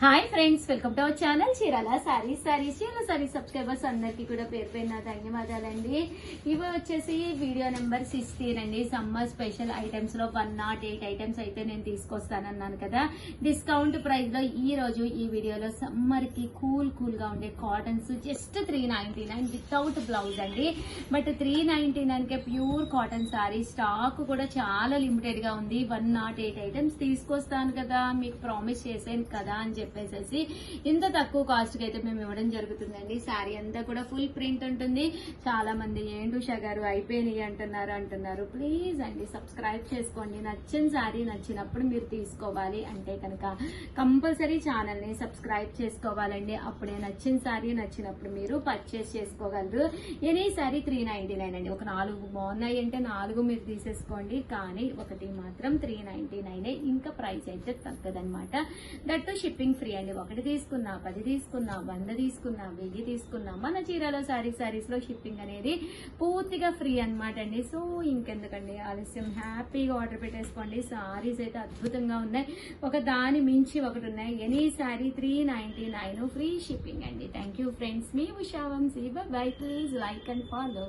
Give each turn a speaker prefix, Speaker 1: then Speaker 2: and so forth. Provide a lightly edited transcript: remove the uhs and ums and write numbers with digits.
Speaker 1: Hi friends, welcome to our channel Chirala saris. Chirala saris subscribers అందరికీ కూడా పేరు పేరున ధన్యవాదాలండి. ఇవి వచ్చేసి వీడియో నెంబర్ 16 అండి. సమ్మర్ స్పెషల్ ఐటమ్స్ లో 108 ఐటమ్స్ అయితే నేను తీసుకొస్తానన్నాను కదా. డిస్కౌంట్ ప్రైస్ లో ఈ రోజు ఈ వీడియోలో సమ్మర్ కి కూల్ గా ఉండే కాటన్స్ జస్ట్ 399 వితౌట్ బ్లౌజ్ అండి. But 399 K pure cotton sorry stock కూడా చాలా లిమిటెడ్ గా ఉంది. 108 ఐటమ్స్ తీసుకొస్తాను కదా, మీకు ప్రామిస్ చేశాను కదా అని చెప్పేసి ఇంత తక్కువ కాస్ట్ కి అయితే మేము ఇవ్వడం జరుగుతుందండి. శారీ అంతా కూడా ఫుల్ ప్రింట్ ఉంటుంది. చాలా మంది ఏంటి ఉషా గారు అయిపోయినాయి అంటున్నారు. ప్లీజ్ అండి సబ్స్క్రైబ్ చేసుకోండి. నచ్చిన శారీ నచ్చినప్పుడు మీరు తీసుకోవాలి అంటే కనుక కంపల్సరీ ఛానల్ ని సబ్స్క్రైబ్ చేసుకోవాలండి. అప్పుడే నచ్చిన శారీ నచ్చినప్పుడు మీరు పర్చేస్ చేసుకోగలరు. ఎనీ శారీ 399 అండి. ఒక 4 బాగున్నాయి అంటే 4 మీరు తీసేసుకోండి, కానీ ఒకటి మాత్రం 399. ఇంకా ప్రైస్ అయితే తగ్గదనమాట. దట్టు షిప్పింగ్ ఫ్రీ అండి. 1 తీసుకున్నా, 10 తీసుకున్నా, 100 తీసుకున్నా, 1000 తీసుకున్నా మన చీరాల సారీస్ లో షిప్పింగ్ అనేది పూర్తిగా ఫ్రీ అనమాట అండి. సో ఇంకెందుకండి ఆలస్యం, హ్యాపీగా ఆర్డర్ పెట్టేసుకోండి. సారీస్ అయితే అద్భుతంగా ఉన్నాయి. ఒక దాని మించి ఒకటి ఉన్నాయి. ఎనీ సారీ 399 ఫ్రీ షిప్పింగ్ అండి. Thank you friends. మీ Usha Vamshi. Bye. Please like and follow.